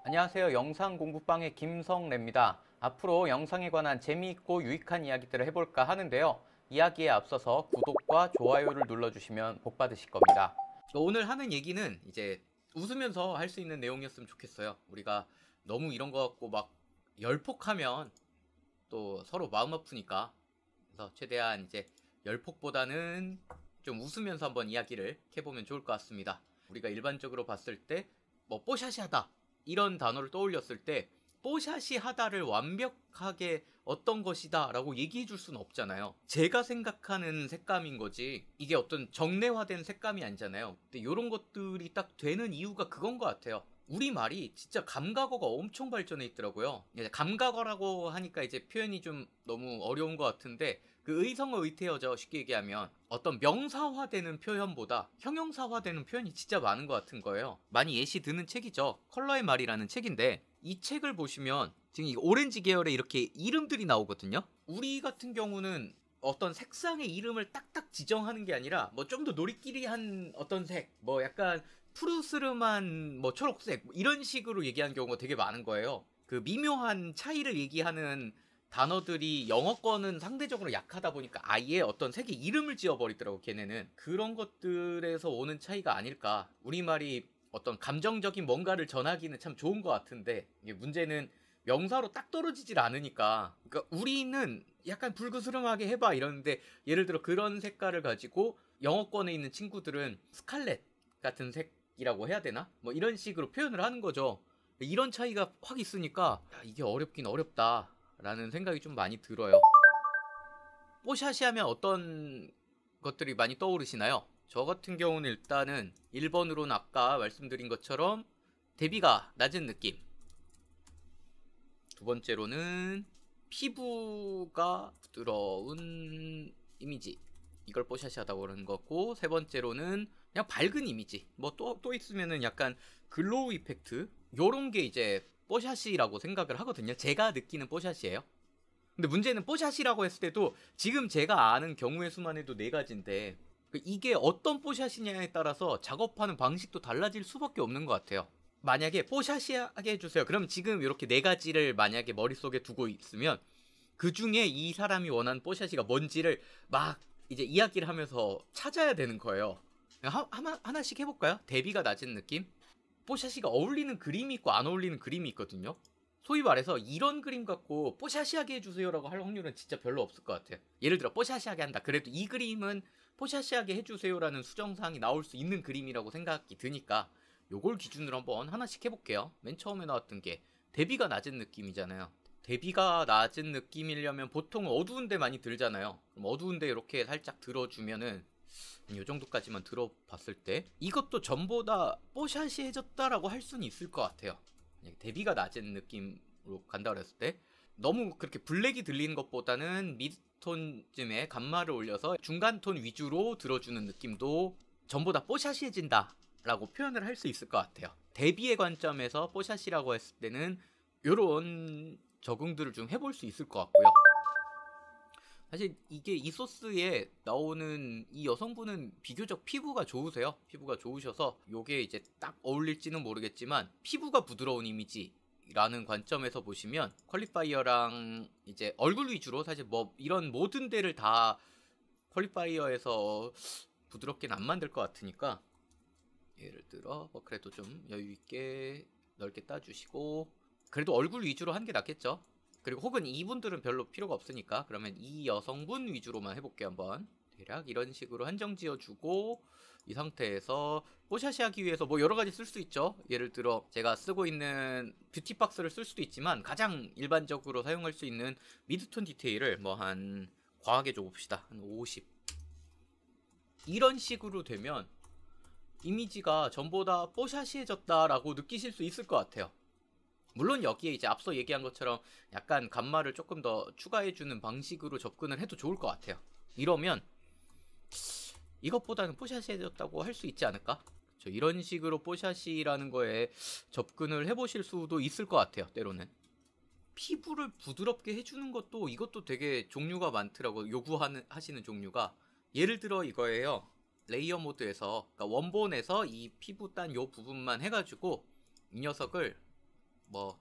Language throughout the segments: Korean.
안녕하세요. 영상 공부방의 김성래입니다. 앞으로 영상에 관한 재미있고 유익한 이야기들을 해볼까 하는데요. 이야기에 앞서서 구독과 좋아요를 눌러주시면 복 받으실 겁니다. 오늘 하는 얘기는 이제 웃으면서 할 수 있는 내용이었으면 좋겠어요. 우리가 너무 이런 거 갖고 막 열폭하면 또 서로 마음 아프니까. 그래서 최대한 이제 열폭보다는 좀 웃으면서 한번 이야기를 해보면 좋을 것 같습니다. 우리가 일반적으로 봤을 때 뭐 뽀샤시하다 이런 단어를 떠올렸을 때 뽀샤시하다를 완벽하게 어떤 것이다 라고 얘기해 줄 수는 없잖아요. 제가 생각하는 색감인 거지 이게 어떤 정례화된 색감이 아니잖아요. 근데 이런 것들이 딱 되는 이유가 그건 것 같아요. 우리말이 진짜 감각어가 엄청 발전해 있더라고요. 이제 감각어라고 하니까 이제 표현이 좀 너무 어려운 것 같은데 그 의성어 의태어죠. 쉽게 얘기하면 어떤 명사화되는 표현보다 형용사화되는 표현이 진짜 많은 것 같은 거예요. 많이 예시 드는 책이죠. 컬러의 말이라는 책인데 이 책을 보시면 지금 이 오렌지 계열의 이렇게 이름들이 나오거든요. 우리 같은 경우는 어떤 색상의 이름을 딱딱 지정하는 게 아니라 뭐 좀 더 놀이끼리한 어떤 색, 뭐 약간 푸르스름한 뭐 초록색 뭐 이런 식으로 얘기하는 경우가 되게 많은 거예요. 그 미묘한 차이를 얘기하는 단어들이 영어권은 상대적으로 약하다 보니까 아예 어떤 색의 이름을 지어버리더라고. 걔네는 그런 것들에서 오는 차이가 아닐까. 우리말이 어떤 감정적인 뭔가를 전하기는 참 좋은 것 같은데 이게 문제는 명사로 딱 떨어지질 않으니까. 그러니까 우리는 약간 불그스름하게 해봐 이러는데 예를 들어 그런 색깔을 가지고 영어권에 있는 친구들은 스칼렛 같은 색이라고 해야 되나? 뭐 이런 식으로 표현을 하는 거죠. 이런 차이가 확 있으니까 야, 이게 어렵긴 어렵다 라는 생각이 좀 많이 들어요. 뽀샤시 하면 어떤 것들이 많이 떠오르시나요? 저 같은 경우는 일단은 1번으로는 아까 말씀드린 것처럼 대비가 낮은 느낌, 두 번째로는 피부가 부드러운 이미지, 이걸 뽀샤시 하다고 그러는 거고, 세 번째로는 그냥 밝은 이미지, 뭐 또 있으면은 약간 글로우 이펙트, 요런 게 이제 뽀샤시라고 생각을 하거든요. 제가 느끼는 뽀샤시예요. 근데 문제는 뽀샷이라고 했을 때도 지금 제가 아는 경우의 수만 해도 네 가지인데 이게 어떤 뽀샷이냐에 따라서 작업하는 방식도 달라질 수밖에 없는 것 같아요. 만약에 뽀샷이하게 해주세요. 그럼 지금 이렇게 네 가지를 만약에 머릿속에 두고 있으면 그 중에 이 사람이 원하는 뽀샷이가 뭔지를 막 이제 이야기를 하면서 찾아야 되는 거예요. 하나씩 해볼까요? 대비가 낮은 느낌? 뽀샤시가 어울리는 그림이 있고 안 어울리는 그림이 있거든요. 소위 말해서 이런 그림 갖고 뽀샤시하게 해주세요라고 할 확률은 진짜 별로 없을 것 같아요. 예를 들어 뽀샤시하게 한다. 그래도 이 그림은 뽀샤시하게 해주세요라는 수정사항이 나올 수 있는 그림이라고 생각이 드니까 요걸 기준으로 한번 하나씩 해볼게요. 맨 처음에 나왔던 게 대비가 낮은 느낌이잖아요. 대비가 낮은 느낌이려면 보통 어두운 데 많이 들잖아요. 그럼 어두운 데 이렇게 살짝 들어주면은 이 정도까지만 들어봤을 때 이것도 전보다 뽀샤시해졌다라고 할 수는 있을 것 같아요. 대비가 낮은 느낌으로 간다 그랬을 때 너무 그렇게 블랙이 들리는 것보다는 미드톤쯤에 감마를 올려서 중간톤 위주로 들어주는 느낌도 전보다 뽀샤시해진다 라고 표현을 할 수 있을 것 같아요. 대비의 관점에서 뽀샤시라고 했을 때는 요런 적응들을 좀 해볼 수 있을 것 같고요. 사실 이게 이 소스에 나오는 이 여성분은 비교적 피부가 좋으세요. 피부가 좋으셔서 요게 이제 딱 어울릴지는 모르겠지만 피부가 부드러운 이미지라는 관점에서 보시면 퀄리파이어랑 이제 얼굴 위주로 사실 뭐 이런 모든 데를 다 퀄리파이어에서 부드럽게는 안 만들 것 같으니까 예를 들어 뭐 그래도 좀 여유있게 넓게 따주시고 그래도 얼굴 위주로 한 게 낫겠죠. 그리고 혹은 이분들은 별로 필요가 없으니까 그러면 이 여성분 위주로만 해볼게요. 한번 대략 이런 식으로 한정 지어주고 이 상태에서 뽀샤시 하기 위해서 뭐 여러가지 쓸 수 있죠. 예를 들어 제가 쓰고 있는 뷰티박스를 쓸 수도 있지만 가장 일반적으로 사용할 수 있는 미드톤 디테일을 뭐 한 과하게 줘봅시다. 한 50 이런 식으로 되면 이미지가 전보다 뽀샤시해졌다라고 느끼실 수 있을 것 같아요. 물론 여기에 이제 앞서 얘기한 것처럼 약간 감마를 조금 더 추가해주는 방식으로 접근을 해도 좋을 것 같아요. 이러면 이것보다는 뽀샤시해졌다고 할 수 있지 않을까? 이런 식으로 뽀샤시라는 거에 접근을 해보실 수도 있을 것 같아요. 때로는 피부를 부드럽게 해주는 것도 이것도 되게 종류가 많더라고. 하시는 종류가 예를 들어 이거예요. 레이어 모드에서 그러니까 원본에서 이 피부 딴 요 부분만 해가지고 이 녀석을 뭐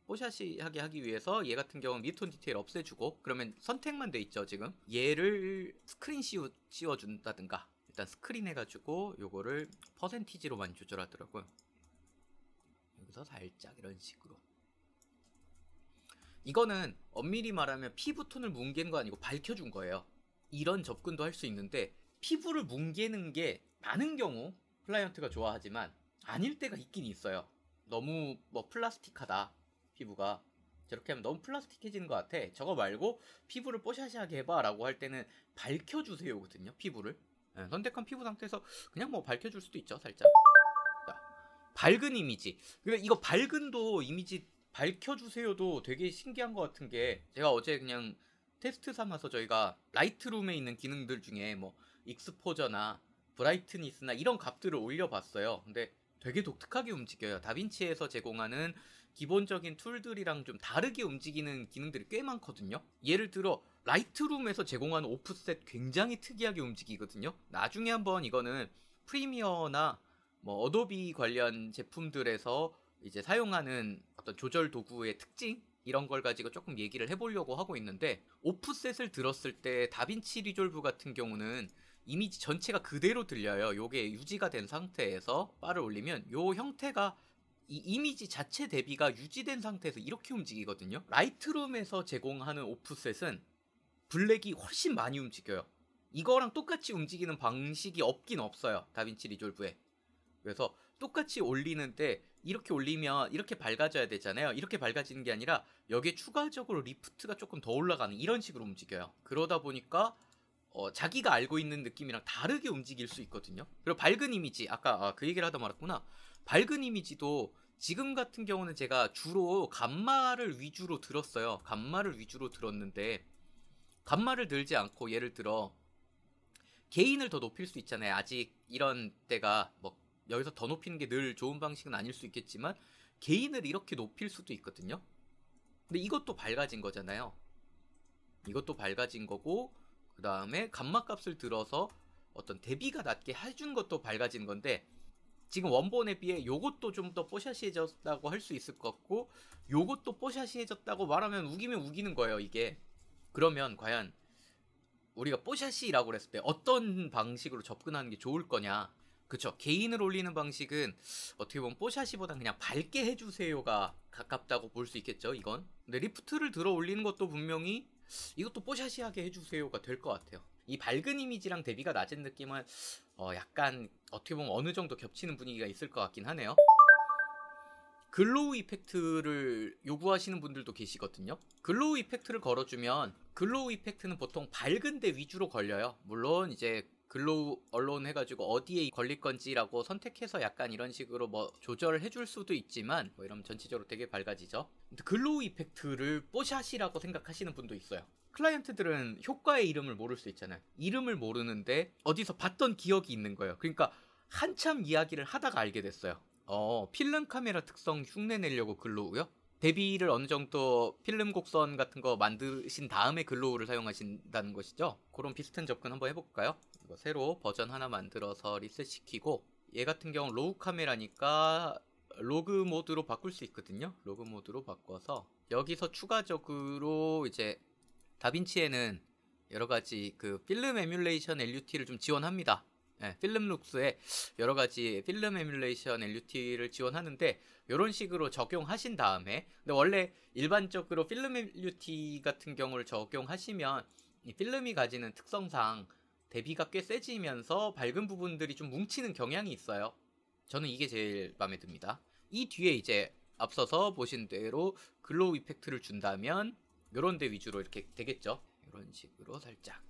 뽀샤시하게 하기 위해서 얘 같은 경우는 미드톤 디테일 없애주고, 그러면 선택만 돼 있죠 지금. 얘를 스크린 씌워준다든가, 일단 스크린 해가지고 요거를 퍼센티지로만 조절하더라고요. 여기서 살짝 이런 식으로. 이거는 엄밀히 말하면 피부톤을 뭉개는 거 아니고 밝혀준 거예요. 이런 접근도 할 수 있는데, 피부를 뭉개는 게 많은 경우 클라이언트가 좋아하지만 아닐 때가 있긴 있어요. 너무 뭐 플라스틱하다, 피부가 저렇게 하면 너무 플라스틱해지는 것 같아, 저거 말고 피부를 뽀샤시하게 해봐 라고 할 때는 밝혀주세요 거든요. 피부를 선택한 피부 상태에서 그냥 뭐 밝혀줄 수도 있죠 살짝. 자, 밝은 이미지. 근데 이거 밝은도 이미지 밝혀주세요도 되게 신기한 것 같은 게, 제가 어제 그냥 테스트 삼아서 저희가 라이트룸에 있는 기능들 중에 뭐 익스포저나 브라이트니스나 이런 값들을 올려봤어요. 근데 되게 독특하게 움직여요. 다빈치에서 제공하는 기본적인 툴들이랑 좀 다르게 움직이는 기능들이 꽤 많거든요. 예를 들어 라이트룸에서 제공하는 오프셋 굉장히 특이하게 움직이거든요. 나중에 한번 이거는 프리미어나 뭐 어도비 관련 제품들에서 이제 사용하는 어떤 조절 도구의 특징, 이런 걸 가지고 조금 얘기를 해보려고 하고 있는데, 오프셋을 들었을 때 다빈치 리졸브 같은 경우는 이미지 전체가 그대로 들려요. 요게 유지가 된 상태에서 바를 올리면 요 형태가 이 이미지 자체 대비가 유지된 상태에서 이렇게 움직이거든요. 라이트룸에서 제공하는 오프셋은 블랙이 훨씬 많이 움직여요. 이거랑 똑같이 움직이는 방식이 없긴 없어요, 다빈치 리졸브에. 그래서 똑같이 올리는데 이렇게 올리면 이렇게 밝아져야 되잖아요. 이렇게 밝아지는 게 아니라 여기에 추가적으로 리프트가 조금 더 올라가는 이런 식으로 움직여요. 그러다 보니까 자기가 알고 있는 느낌이랑 다르게 움직일 수 있거든요. 그리고 밝은 이미지, 아까 그 얘기를 하다 말았구나. 밝은 이미지도 지금 같은 경우는 제가 주로 감마를 위주로 들었어요. 감마를 위주로 들었는데, 감마를 들지 않고 예를 들어 게인을 더 높일 수 있잖아요. 아직 이런 때가 뭐 여기서 더 높이는 게 늘 좋은 방식은 아닐 수 있겠지만 게인을 이렇게 높일 수도 있거든요. 근데 이것도 밝아진 거잖아요. 이것도 밝아진 거고, 그 다음에 감마 값을 들어서 어떤 대비가 낮게 해준 것도 밝아진 건데, 지금 원본에 비해 요것도 좀 더 뽀샤시해졌다고 할 수 있을 것 같고, 요것도 뽀샤시해졌다고 말하면 우기면 우기는 거예요 이게. 그러면 과연 우리가 뽀샤시라고 했을 때 어떤 방식으로 접근하는 게 좋을 거냐. 그쵸, 개인을 올리는 방식은 어떻게 보면 뽀샤시보단 그냥 밝게 해주세요가 가깝다고 볼 수 있겠죠 이건. 근데 리프트를 들어 올리는 것도 분명히 이것도 뽀샤시하게 해주세요가 될 것 같아요. 이 밝은 이미지랑 대비가 낮은 느낌은 약간 어떻게 보면 어느 정도 겹치는 분위기가 있을 것 같긴 하네요. 글로우 이펙트를 요구하시는 분들도 계시거든요. 글로우 이펙트를 걸어주면, 글로우 이펙트는 보통 밝은 데 위주로 걸려요. 물론 이제 글로우 언론 해가지고 어디에 걸릴 건지라고 선택해서 약간 이런 식으로 뭐 조절을 해줄 수도 있지만, 뭐 이러면 전체적으로 되게 밝아지죠. 근데 글로우 이펙트를 뽀샷이라고 생각하시는 분도 있어요. 클라이언트들은 효과의 이름을 모를 수 있잖아요. 이름을 모르는데 어디서 봤던 기억이 있는 거예요. 그러니까 한참 이야기를 하다가 알게 됐어요. 필름 카메라 특성 흉내 내려고 글로우요? 대비를 어느 정도 필름 곡선 같은 거 만드신 다음에 글로우를 사용하신다는 것이죠? 그런 비슷한 접근 한번 해볼까요? 이거 새로 버전 하나 만들어서 리셋시키고, 얘 같은 경우 로우 카메라니까 로그 모드로 바꿀 수 있거든요. 로그 모드로 바꿔서 여기서 추가적으로 이제 다빈치에는 여러가지 그 필름 에뮬레이션 LUT를 좀 지원합니다. 네, 필름룩스에 여러가지 필름 에뮬레이션 LUT를 지원하는데, 이런 식으로 적용하신 다음에, 근데 원래 일반적으로 필름 LUT 같은 경우를 적용하시면 이 필름이 가지는 특성상 대비가 꽤 세지면서 밝은 부분들이 좀 뭉치는 경향이 있어요. 저는 이게 제일 마음에 듭니다. 이 뒤에 이제 앞서서 보신 대로 글로우 이펙트를 준다면 요런 데 위주로 이렇게 되겠죠. 이런 식으로 살짝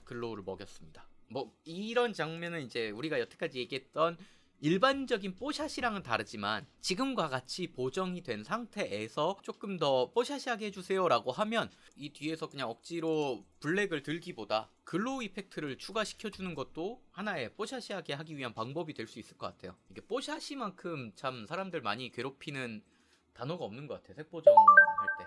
글로우를 먹였습니다. 뭐 이런 장면은 이제 우리가 여태까지 얘기했던 일반적인 뽀샷이랑은 다르지만, 지금과 같이 보정이 된 상태에서 조금 더 뽀샷하게 해주세요 라고 하면 이 뒤에서 그냥 억지로 블랙을 들기보다 글로우 이펙트를 추가시켜주는 것도 하나의 뽀샷하게 하기 위한 방법이 될 수 있을 것 같아요. 이게 뽀샷이만큼 참 사람들 많이 괴롭히는 단어가 없는 것 같아요, 색보정할 때.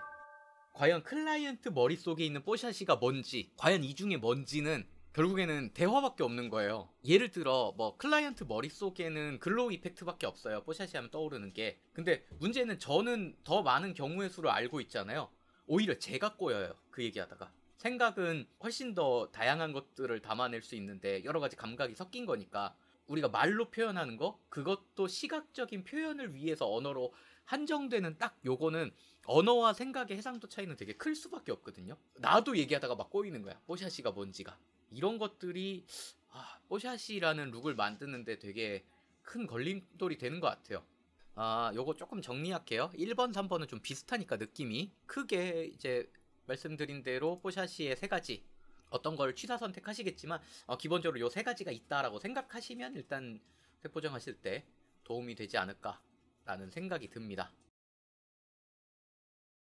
과연 클라이언트 머릿속에 있는 뽀샤시가 뭔지, 과연 이 중에 뭔지는 결국에는 대화밖에 없는 거예요. 예를 들어 뭐 클라이언트 머릿속에는 글로우 이펙트밖에 없어요. 뽀샤시 하면 떠오르는 게. 근데 문제는 저는 더 많은 경우의 수를 알고 있잖아요. 오히려 제가 꼬여요. 그 얘기하다가. 생각은 훨씬 더 다양한 것들을 담아낼 수 있는데 여러 가지 감각이 섞인 거니까 우리가 말로 표현하는 거, 그것도 시각적인 표현을 위해서 언어로 한정되는 딱 요거는 언어와 생각의 해상도 차이는 되게 클 수밖에 없거든요. 나도 얘기하다가 막 꼬이는 거야. 뽀샤시가 뭔지가. 이런 것들이 뽀샤시라는 룩을 만드는데 되게 큰 걸림돌이 되는 것 같아요. 요거 조금 정리할게요. 1번, 3번은 좀 비슷하니까 느낌이 크게 이제 말씀드린 대로 뽀샤시의 세 가지 어떤 걸 취사 선택하시겠지만 기본적으로 요 세 가지가 있다라고 생각하시면 일단 색보정하실 때 도움이 되지 않을까라는 생각이 듭니다.